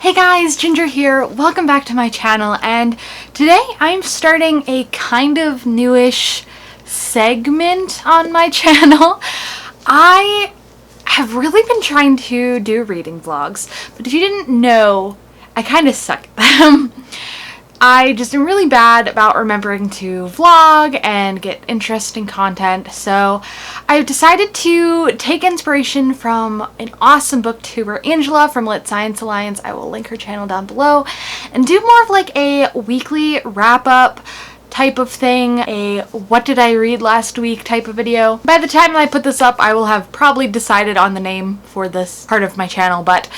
Hey guys, Ginger here. Welcome back to my channel, and today I'm starting a kind of newish segment on my channel. I have really been trying to do reading vlogs, but if you didn't know, I kind of suck at them. I just am really bad about remembering to vlog and get interesting content, so I've decided to take inspiration from an awesome booktuber, Angela from Lit Science Alliance. I will link her channel down below, and do more of like a weekly wrap-up type of thing, a what did I read last week type of video. By the time I put this up, I will have probably decided on the name for this part of my channel, but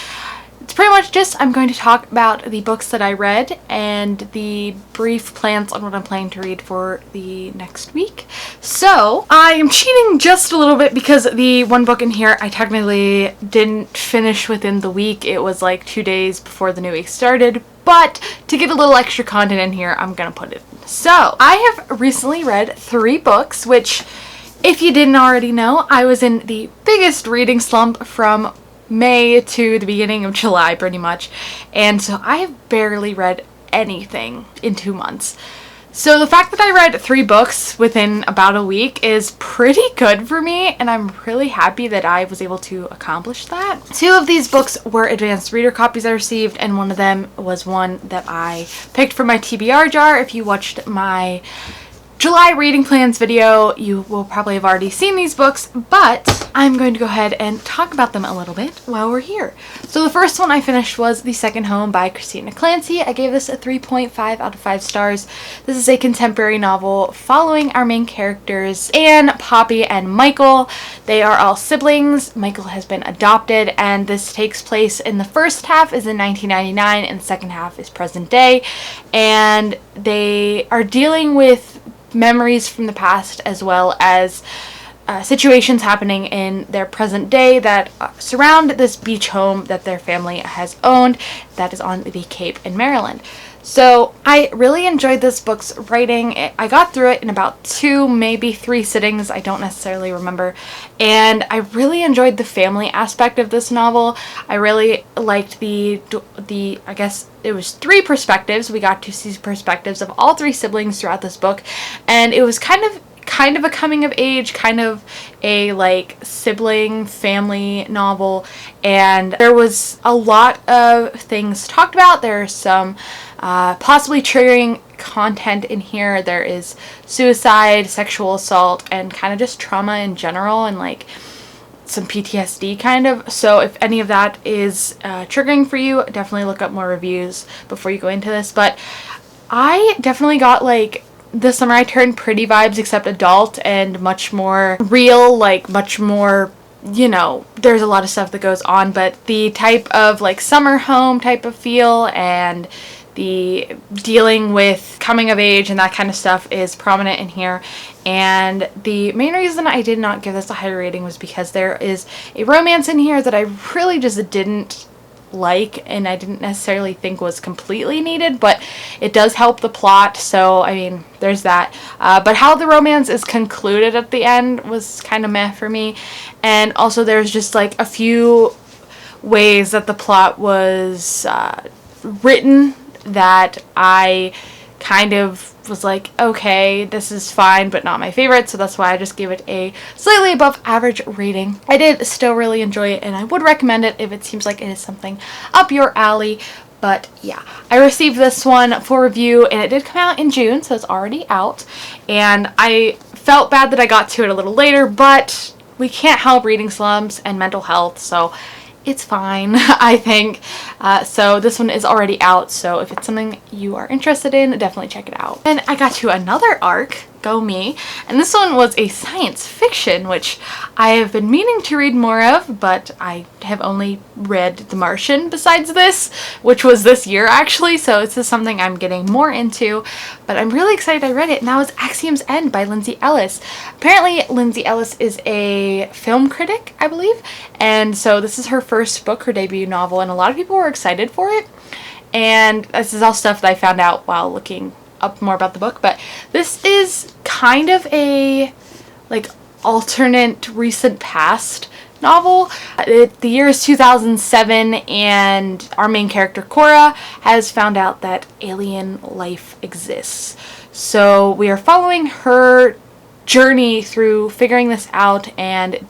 it's pretty much just I'm going to talk about the books that I read and the brief plans on what I'm planning to read for the next week. So I am cheating just a little bit because the one book in here I technically didn't finish within the week. It was like 2 days before the new week started, but to get a little extra content in here, I'm gonna put it in. So I have recently read 3 books, which if you didn't already know, I was in the biggest reading slump from May to the beginning of July pretty much, and so I have barely read anything in 2 months. So the fact that I read 3 books within about a week is pretty good for me, and I'm really happy that I was able to accomplish that. 2 of these books were advanced reader copies I received, and one of them was one that I picked from my TBR jar. If you watched my July reading plans video, you will probably have already seen these books, but I'm going to go ahead and talk about them a little bit while we're here. So the first one I finished was The Second Home by Christina Clancy. I gave this a 3.5 out of 5 stars. This is a contemporary novel following our main characters, Anne, Poppy, and Michael. They are all siblings. Michael has been adopted, and this takes place in the first half is in 1999 and the second half is present day, and they are dealing with memories from the past as well as situations happening in their present day that surround this beach home that their family has owned that is on the Cape in Maryland. So I really enjoyed this book's writing. I got through it in about 2, maybe 3 sittings, I don't necessarily remember, and I really enjoyed the family aspect of this novel. I really liked the I guess it was 3 perspectives. We got to see perspectives of all 3 siblings throughout this book, and it was kind of a coming of age, kind of a like sibling family novel, and there was a lot of things talked about. There's some possibly triggering content in here. There is suicide, sexual assault, and kind of just trauma in general, and like some PTSD kind of. So if any of that is triggering for you, definitely look up more reviews before you go into this. But I definitely got like the Summer I Turned Pretty vibes, except adult and much more real, like much more, you know, there's a lot of stuff that goes on, but the type of like summer home type of feel and the dealing with coming of age and that kind of stuff is prominent in here. And the main reason I did not give this a higher rating was because there is a romance in here that I really just didn't like, and I didn't necessarily think was completely needed, but it does help the plot, so I mean there's that. But how the romance is concluded at the end was kind of meh for me, and also there's just like a few ways that the plot was written that I kind of was like, okay, this is fine, but not my favorite, so that's why I just gave it a slightly above average rating. I did still really enjoy it, and I would recommend it if it seems like it is something up your alley. But yeah, I received this one for review, and it did come out in June, so it's already out, and I felt bad that I got to it a little later, but we can't help reading slumps and mental health, so it's fine, I think. So this one is already out, so if it's something you are interested in, definitely check it out. And I got to another arc, go me, and this one was a science fiction, which I have been meaning to read more of, but I have only read The Martian besides this, which was this year actually, so this is something I'm getting more into, but I'm really excited I read it, and that was Axioms End by Lindsay Ellis. Apparently Lindsay Ellis is a film critic, I believe, and so this is her first book, her debut novel, and a lot of people were excited for it, and this is all stuff that I found out while looking up more about the book. But this is kind of a like alternate recent past novel. The year is 2007, and our main character, Cora, has found out that alien life exists. So we are following her journey through figuring this out and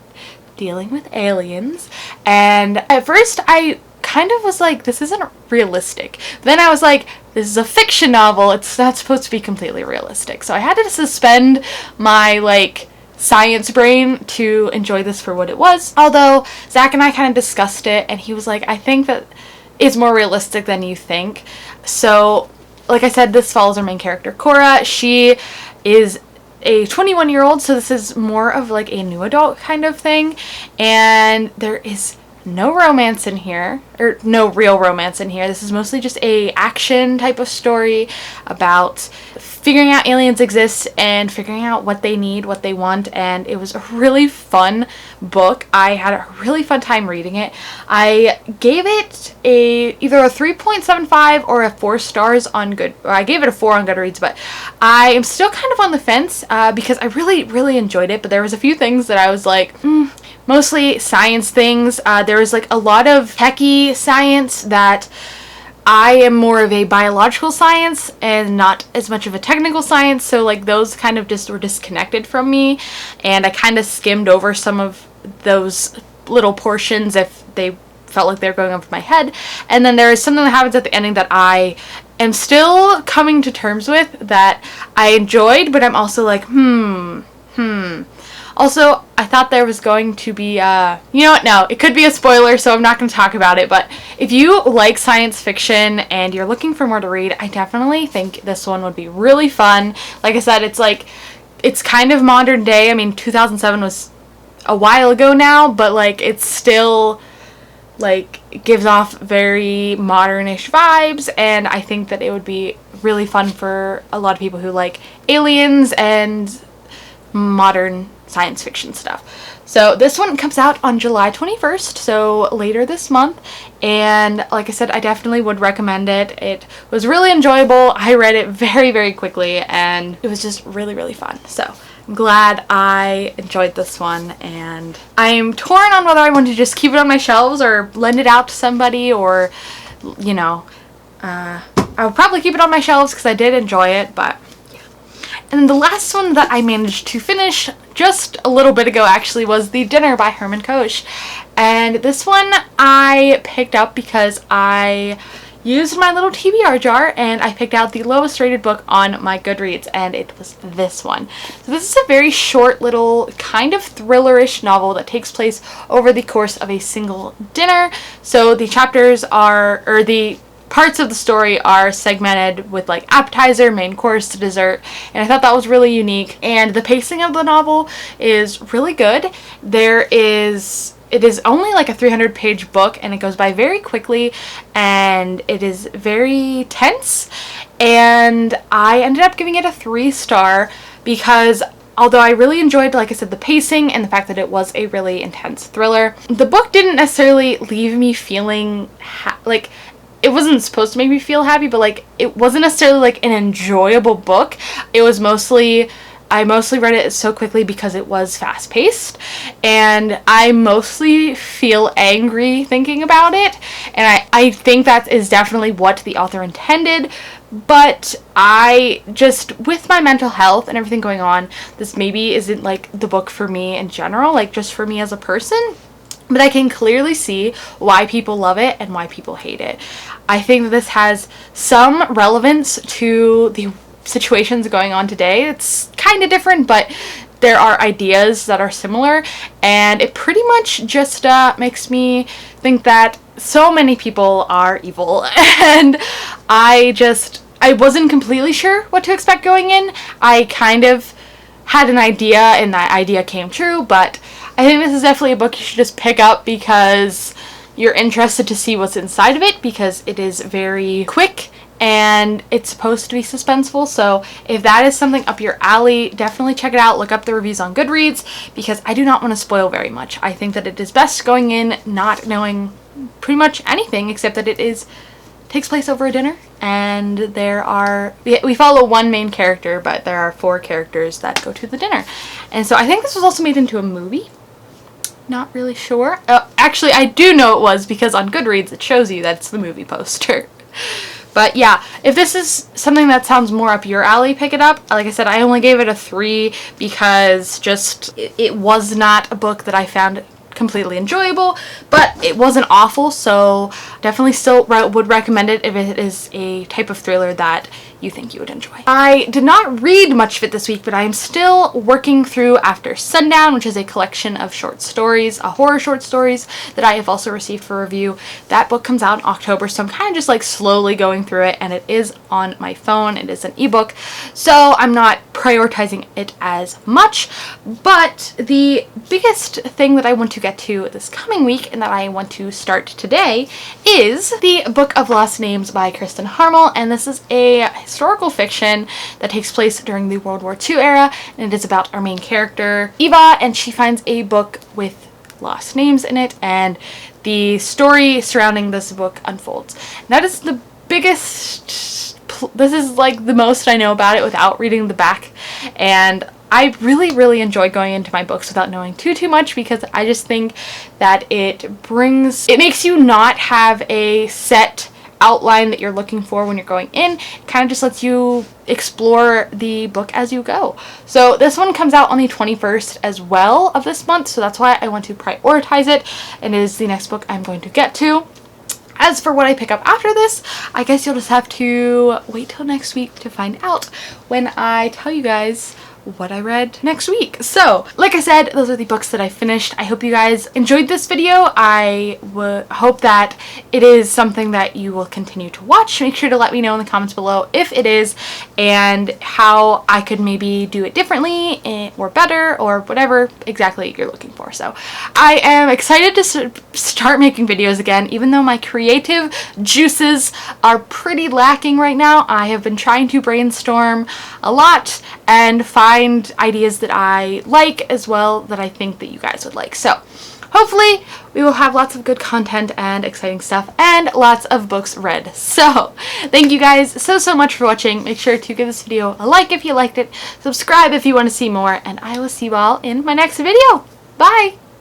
dealing with aliens. And at first I kind of was like, this isn't realistic. Then I was like, this is a fiction novel, it's not supposed to be completely realistic. So I had to suspend my science brain to enjoy this for what it was. Although Zach and I kind of discussed it, and he was like, I think that it's more realistic than you think. So like I said, this follows our main character, Cora. She is a 21-year-old, so this is more of like a new adult kind of thing, and there is no romance in here, or no real romance in here. This is mostly just a action type of story about figuring out aliens exist and figuring out what they need, what they want, and it was a really fun book. I had a really fun time reading it. I gave it either a 3.75 or a 4 stars on I gave it a 4 on Goodreads, but I am still kind of on the fence because I really enjoyed it, but there was a few things that I was like, mostly science things. There was a lot of techie science that I am more of a biological science and not as much of a technical science, so those kind of just were disconnected from me, and I kind of skimmed over some of those little portions if they felt like they were going over my head. And then there is something that happens at the ending that I am still coming to terms with, that I enjoyed, but I'm also like, Also, I thought there was going to be, you know what, no, it could be a spoiler, so I'm not going to talk about it, but if you like science fiction and you're looking for more to read, I definitely think this one would be really fun. Like I said, it's kind of modern day. I mean, 2007 was a while ago now, but it's still gives off very modern-ish vibes, and I think that it would be really fun for a lot of people who like aliens and modern science fiction stuff. So this one comes out on July 21st, so later this month, and like I said, I definitely would recommend it. It was really enjoyable. I read it very quickly, and it was just really fun. So I'm glad I enjoyed this one, and I'm torn on whether I want to just keep it on my shelves or lend it out to somebody, or I would probably keep it on my shelves because I did enjoy it, but and then the last one that I managed to finish just a little bit ago actually was The Dinner by Herman Koch. And this one I picked up because I used my little TBR jar and I picked out the lowest rated book on my Goodreads, and it was this one. So this is a very short little kind of thrillerish novel that takes place over the course of a single dinner. So the chapters are, or the parts of the story are segmented with appetizer, main course, dessert, and I thought that was really unique. And the pacing of the novel is really good. It is only a 300-page book, and it goes by very quickly, and it is very tense, and I ended up giving it a 3-star because although I really enjoyed, like I said, the pacing and the fact that it was a really intense thriller, the book didn't necessarily leave me feeling it wasn't supposed to make me feel happy, but it wasn't necessarily an enjoyable book. It was I mostly read it so quickly because it was fast paced, and I mostly feel angry thinking about it, and I think that is definitely what the author intended, but I just, with my mental health and everything going on, this maybe isn't the book for me in general, just for me as a person. But I can clearly see why people love it and why people hate it. I think that this has some relevance to the situations going on today. It's kind of different, but there are ideas that are similar, and it pretty much just makes me think that so many people are evil, and I wasn't completely sure what to expect going in. I kind of had an idea, and that idea came true, but I think this is definitely a book you should just pick up because you're interested to see what's inside of it, because it is very quick and it's supposed to be suspenseful. So if that is something up your alley, definitely check it out. Look up the reviews on Goodreads, because I do not want to spoil very much. I think that it is best going in not knowing pretty much anything except that it takes place over a dinner, and we follow one main character, but there are 4 characters that go to the dinner. And so I think this was also made into a movie. not really sure. Actually, I do know it was because on Goodreads it shows you that's the movie poster. But yeah, if this is something that sounds more up your alley, pick it up. Like I said, I only gave it a 3 because just it was not a book that I found completely enjoyable, but it wasn't awful, so definitely still would recommend it if it is a type of thriller that you think you would enjoy. I did not read much of it this week, but I am still working through After Sundown, which is a collection of short stories, horror short stories that I have also received for review. That book comes out in October, so I'm kind of just like slowly going through it, and it is on my phone. It is an ebook, so I'm not prioritizing it as much. But the biggest thing that I want to get to this coming week and that I want to start today is the Book of Lost Names by Kristen Harmel, and this is a historical fiction that takes place during the World War II era, and it is about our main character, Eva, and she finds a book with lost names in it, and the story surrounding this book unfolds. And that is the biggest, this is like the most I know about it without reading the back, and I really enjoy going into my books without knowing too much, because I just think that it makes you not have a set outline that you're looking for when you're going in. It kind of just lets you explore the book as you go. So this one comes out on the 21st as well of this month, so that's why I want to prioritize it, and it is the next book I'm going to get to. As for what I pick up after this, I guess you'll just have to wait till next week to find out when I tell you guys what I read next week. So, like I said, those are the books that I finished. I hope you guys enjoyed this video. I hope that it is something that you will continue to watch. Make sure to let me know in the comments below if it is, and how I could maybe do it differently or better, or whatever exactly you're looking for. So, I am excited to start making videos again, even though my creative juices are pretty lacking right now. I have been trying to brainstorm a lot and find ideas that I like as well that I think that you guys would like. So hopefully we will have lots of good content and exciting stuff and lots of books read. So thank you guys so much for watching. Make sure to give this video a like if you liked it, subscribe if you want to see more, and I will see you all in my next video. Bye!